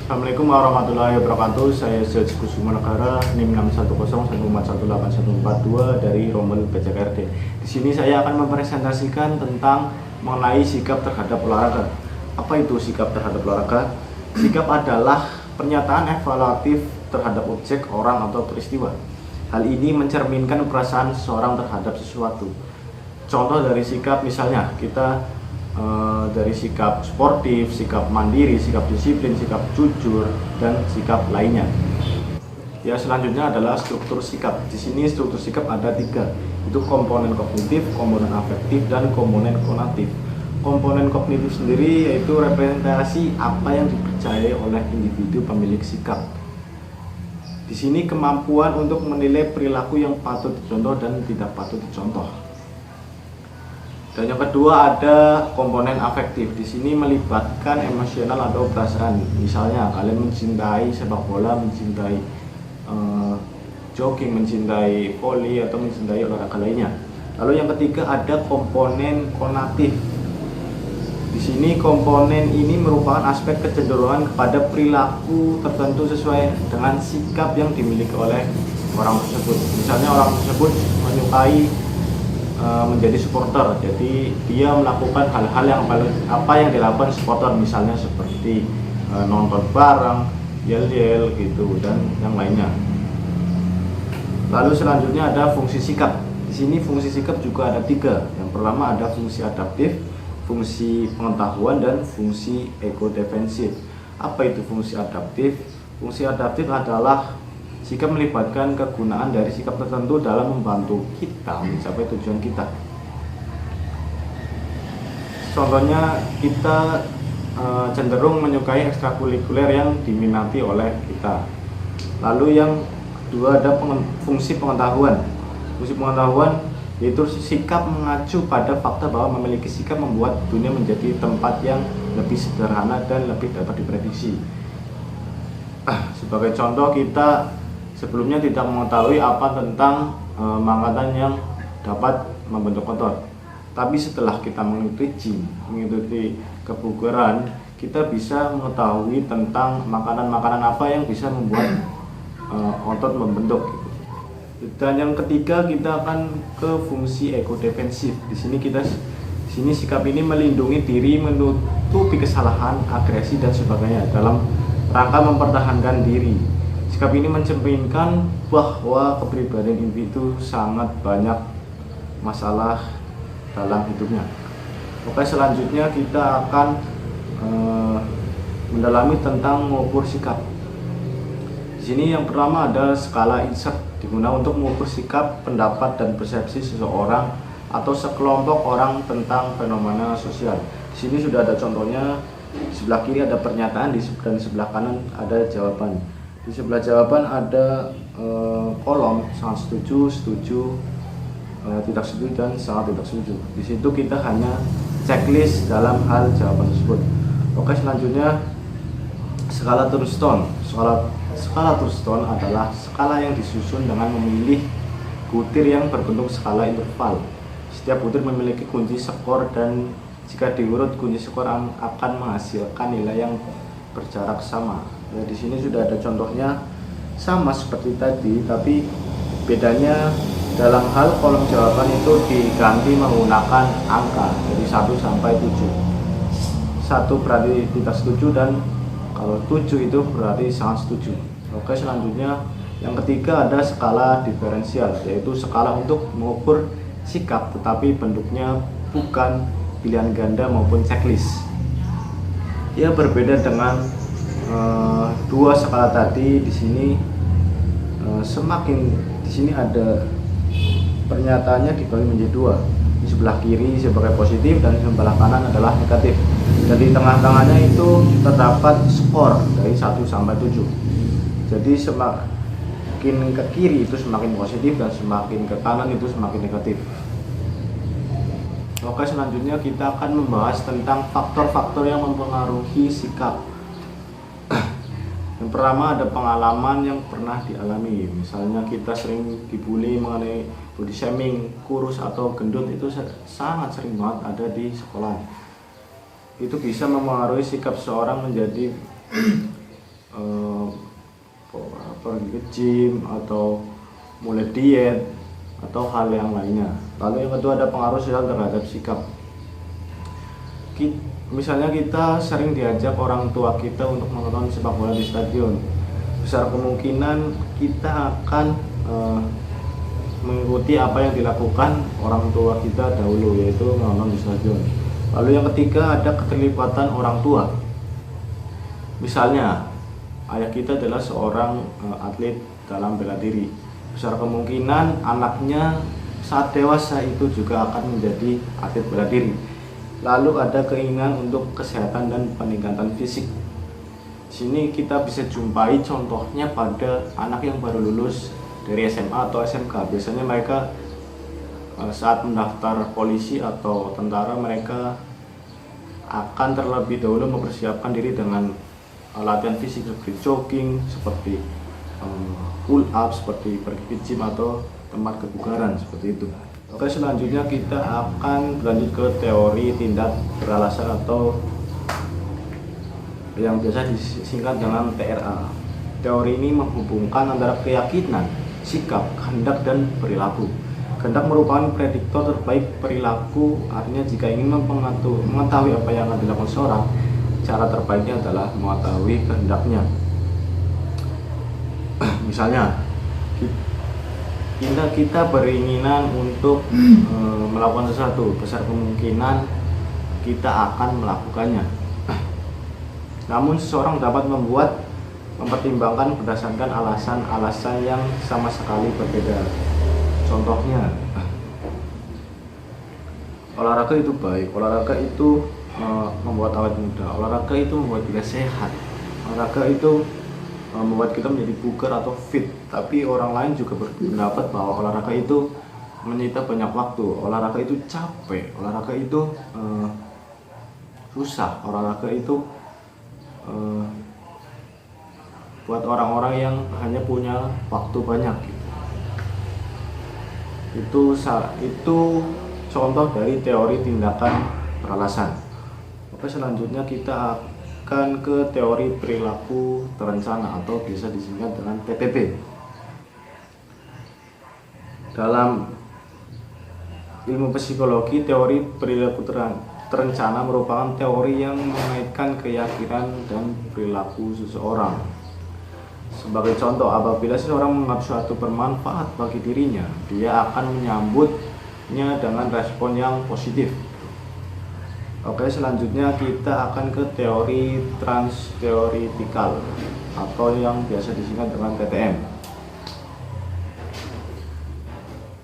Assalamualaikum warahmatullahi wabarakatuh. Saya Zed Kusuma Negara, NIM 610141442 dari Rombel BCKRD. Di sini saya akan mempresentasikan tentang mengenai sikap terhadap olahraga. Apa itu sikap terhadap olahraga? Sikap adalah pernyataan evaluatif terhadap objek, orang, atau peristiwa. Hal ini mencerminkan perasaan seseorang terhadap sesuatu. Contoh dari sikap misalnya kita dari sikap sportif, sikap mandiri, sikap disiplin, sikap jujur, dan sikap lainnya. Ya, selanjutnya adalah struktur sikap. Di sini struktur sikap ada 3, itu komponen kognitif, komponen afektif, dan komponen konatif. Komponen kognitif sendiri yaitu representasi apa yang dipercayai oleh individu pemilik sikap. Di sini kemampuan untuk menilai perilaku yang patut dicontoh dan tidak patut dicontoh. Dan yang kedua ada komponen afektif. Di sini melibatkan emosional atau perasaan. Misalnya kalian mencintai sepak bola, mencintai jogging, mencintai voli, atau mencintai olahraga lainnya. Lalu yang ketiga ada komponen konatif. Di sini komponen ini merupakan aspek kecenderungan kepada perilaku tertentu sesuai dengan sikap yang dimiliki oleh orang tersebut. Misalnya orang tersebut menyukai menjadi supporter, jadi dia melakukan hal-hal yang dilakukan supporter, misalnya seperti nonton bareng, yel-yel gitu, dan yang lainnya. Lalu selanjutnya ada fungsi sikap. Di sini fungsi sikap juga ada 3. Yang pertama ada fungsi adaptif, fungsi pengetahuan, dan fungsi ego defensif. Apa itu fungsi adaptif? Fungsi adaptif adalah sikap melibatkan kegunaan dari sikap tertentu dalam membantu kita mencapai tujuan kita. Contohnya kita cenderung menyukai ekstrakurikuler yang diminati oleh kita. Lalu yang kedua ada fungsi pengetahuan. Fungsi pengetahuan yaitu sikap mengacu pada fakta bahwa memiliki sikap membuat dunia menjadi tempat yang lebih sederhana dan lebih dapat diprediksi. Sebagai contoh, kita sebelumnya tidak mengetahui apa tentang makanan yang dapat membentuk otot. Tapi setelah kita mengikuti gym, mengikuti kebugaran, kita bisa mengetahui tentang makanan-makanan apa yang bisa membuat otot membentuk. Dan yang ketiga kita akan ke fungsi ego defensif. Di sini sikap ini melindungi diri, menutupi kesalahan, agresi, dan sebagainya dalam rangka mempertahankan diri. Sikap ini mencerminkan bahwa kepribadian individu sangat banyak masalah dalam hidupnya. Oke, selanjutnya kita akan mendalami tentang mengukur sikap. Di sini yang pertama ada skala INSERT, digunakan untuk mengukur sikap, pendapat, dan persepsi seseorang atau sekelompok orang tentang fenomena sosial. Di sini sudah ada contohnya. Di sebelah kiri ada pernyataan, dan di sebelah kanan ada jawaban. Di sebelah jawaban ada kolom sangat setuju, setuju, tidak setuju, dan sangat tidak setuju. Di situ kita hanya checklist dalam hal jawaban tersebut. Oke, selanjutnya skala Thurston. Skala Thurston adalah skala yang disusun dengan memilih butir yang berbentuk skala interval. Setiap butir memiliki kunci skor, dan jika diurut kunci skor akan menghasilkan nilai yang berjarak sama. Ya, di sini sudah ada contohnya, sama seperti tadi, tapi bedanya dalam hal kolom jawaban itu diganti menggunakan angka, jadi 1 sampai 7. 1 berarti tidak setuju, dan kalau 7 itu berarti sangat setuju. Oke, selanjutnya yang ketiga ada skala diferensial, yaitu skala untuk mengukur sikap tetapi bentuknya bukan pilihan ganda maupun checklist. Ya, berbeda dengan 2 skala tadi. Di sini di sini ada pernyataannya dibagi menjadi 2. Di sebelah kiri sebagai positif, dan di sebelah kanan adalah negatif. Dan di tengah-tengahnya itu terdapat skor dari 1 sampai 7. Jadi semakin ke kiri itu semakin positif, dan semakin ke kanan itu semakin negatif. Oke, selanjutnya kita akan membahas tentang faktor-faktor yang mempengaruhi sikap. Yang pertama ada pengalaman yang pernah dialami. Misalnya kita sering dibully mengenai body shaming, kurus atau gendut, itu sangat sering banget ada di sekolah. Itu bisa mempengaruhi sikap seorang menjadi eh, pergi ke gym atau mulai diet atau hal yang lainnya. Lalu yang kedua ada pengaruh sosial terhadap sikap. Misalnya kita sering diajak orang tua kita untuk menonton sepak bola di stadion, besar kemungkinan kita akan mengikuti apa yang dilakukan orang tua kita dahulu, yaitu menonton di stadion. Lalu yang ketiga ada keterlibatan orang tua. Misalnya ayah kita adalah seorang atlet dalam bela diri, besar kemungkinan anaknya saat dewasa itu juga akan menjadi atlet bela diri. Lalu ada keinginan untuk kesehatan dan peningkatan fisik. Di sini kita bisa jumpai contohnya pada anak yang baru lulus dari SMA atau SMK. Biasanya mereka saat mendaftar polisi atau tentara, mereka akan terlebih dahulu mempersiapkan diri dengan latihan fisik seperti jogging, seperti pull up, seperti pergi ke gym atau tempat kebugaran seperti itu. Oke, selanjutnya kita akan berlanjut ke teori tindak beralasan atau yang biasa disingkat dengan TRA. Teori ini menghubungkan antara keyakinan, sikap, kehendak, dan perilaku. Kehendak merupakan prediktor terbaik perilaku, artinya jika ingin mengetahui apa yang akan dilakukan seorang, cara terbaiknya adalah mengetahui kehendaknya. Misalnya, kita beringinan untuk melakukan sesuatu, besar kemungkinan kita akan melakukannya. Namun seseorang dapat mempertimbangkan berdasarkan alasan-alasan yang sama sekali berbeda. Contohnya, olahraga itu baik, olahraga itu membuat awet muda, olahraga itu membuat kita sehat, olahraga itu membuat kita menjadi bugar atau fit. Tapi orang lain juga berpendapat bahwa olahraga itu menyita banyak waktu, olahraga itu capek, olahraga itu susah, olahraga itu buat orang-orang yang hanya punya waktu banyak gitu. Itu contoh dari teori tindakan beralasan. Oke, selanjutnya kita akan ke teori perilaku terencana atau bisa disingkat dengan TPP. Dalam ilmu psikologi, teori perilaku terencana merupakan teori yang mengaitkan keyakinan dan perilaku seseorang. Sebagai contoh, apabila seseorang menganggap suatu bermanfaat bagi dirinya, dia akan menyambutnya dengan respon yang positif. Oke, selanjutnya kita akan ke teori transteoretikal atau yang biasa disingkat dengan TTM.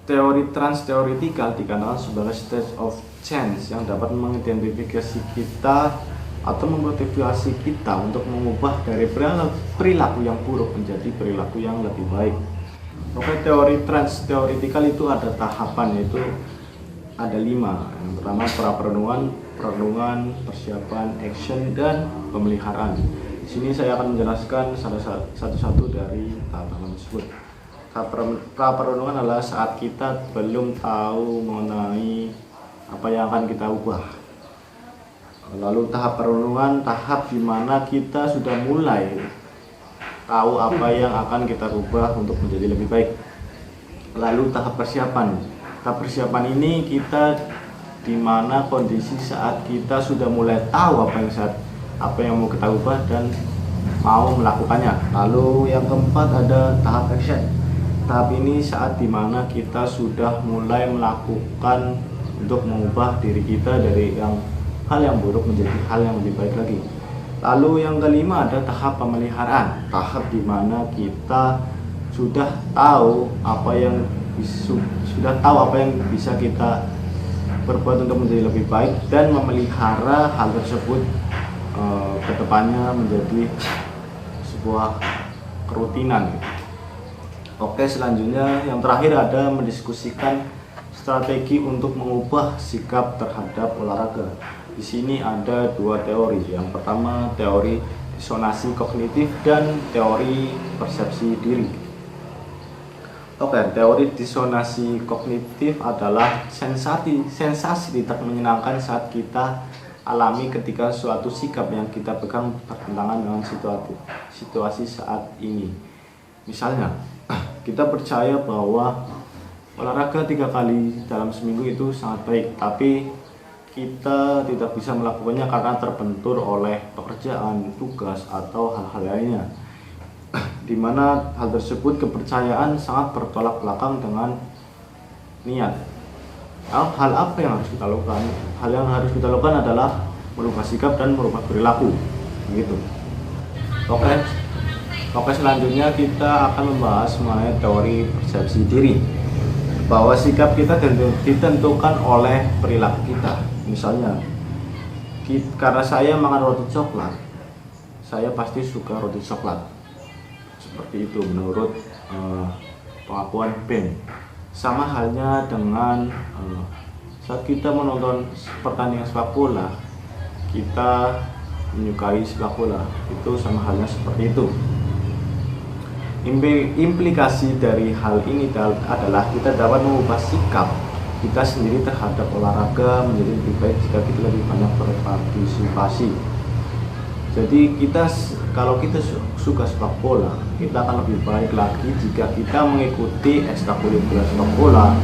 Teori transteoretikal dikenal sebagai state of change yang dapat mengidentifikasi kita atau memotivasi kita untuk mengubah dari perilaku yang buruk menjadi perilaku yang lebih baik. Oke, teori transteoretikal itu ada tahapan, yaitu ada 5. Yang pertama perenungan, persiapan, action, dan pemeliharaan. Di sini saya akan menjelaskan satu-satu dari tahapan tersebut. Perenungan adalah saat kita belum tahu mengenai apa yang akan kita ubah. Lalu tahap perenungan, tahap di mana kita sudah mulai tahu apa yang akan kita ubah untuk menjadi lebih baik. Lalu tahap persiapan. Tahap persiapan ini kita di mana kondisi saat kita sudah mulai tahu apa yang mau kita ubah dan mau melakukannya. Lalu yang keempat ada tahap action. Tahap ini saat di mana kita sudah mulai melakukan untuk mengubah diri kita dari hal yang buruk menjadi hal yang lebih baik lagi. Lalu yang kelima ada tahap pemeliharaan. Tahap di mana kita sudah tahu apa yang bisa kita berbuat untuk menjadi lebih baik dan memelihara hal tersebut ke depannya menjadi sebuah kerutinan. Oke, selanjutnya yang terakhir ada mendiskusikan strategi untuk mengubah sikap terhadap olahraga. Di sini ada 2 teori. Yang pertama teori disonansi kognitif dan teori persepsi diri. Oke, teori disonansi kognitif adalah sensasi tidak menyenangkan saat kita alami ketika suatu sikap yang kita pegang bertentangan dengan situasi saat ini. Misalnya, kita percaya bahwa olahraga 3 kali dalam seminggu itu sangat baik, tapi kita tidak bisa melakukannya karena terbentur oleh pekerjaan, tugas, atau hal-hal lainnya, di mana hal tersebut kepercayaan sangat bertolak belakang dengan niat. Hal apa yang harus kita lakukan? Hal yang harus kita lakukan adalah merubah sikap dan merubah perilaku, begitu. Oke, selanjutnya kita akan membahas mengenai teori persepsi diri, bahwa sikap kita ditentukan oleh perilaku kita. Misalnya, karena saya makan roti coklat, saya pasti suka roti coklat. Seperti itu menurut pengakuan Ben. Sama halnya dengan saat kita menonton pertandingan sepak bola, kita menyukai sepak bola, itu sama halnya seperti itu. Implikasi dari hal ini adalah kita dapat mengubah sikap kita sendiri terhadap olahraga menjadi lebih baik jika kita lebih banyak berpartisipasi. Jadi kalau kita suka sepak bola, kita akan lebih baik lagi jika kita mengikuti ekstrakurikuler sepak bola,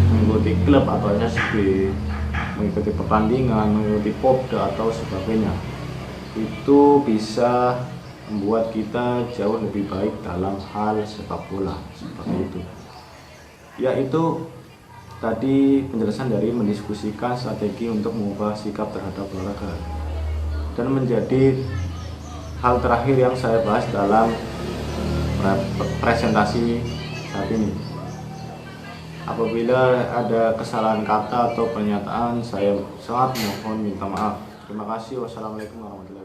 mengikuti klub atau SB, mengikuti pertandingan, mengikuti popda atau sebagainya. Itu bisa membuat kita jauh lebih baik dalam hal sepak bola, seperti itu. Yaitu tadi penjelasan dari mendiskusikan strategi untuk mengubah sikap terhadap olahraga. Dan menjadi hal terakhir yang saya bahas dalam presentasi saat ini. Apabila ada kesalahan kata atau pernyataan, saya sangat mohon minta maaf. Terima kasih. Wassalamualaikum warahmatullahi wabarakatuh.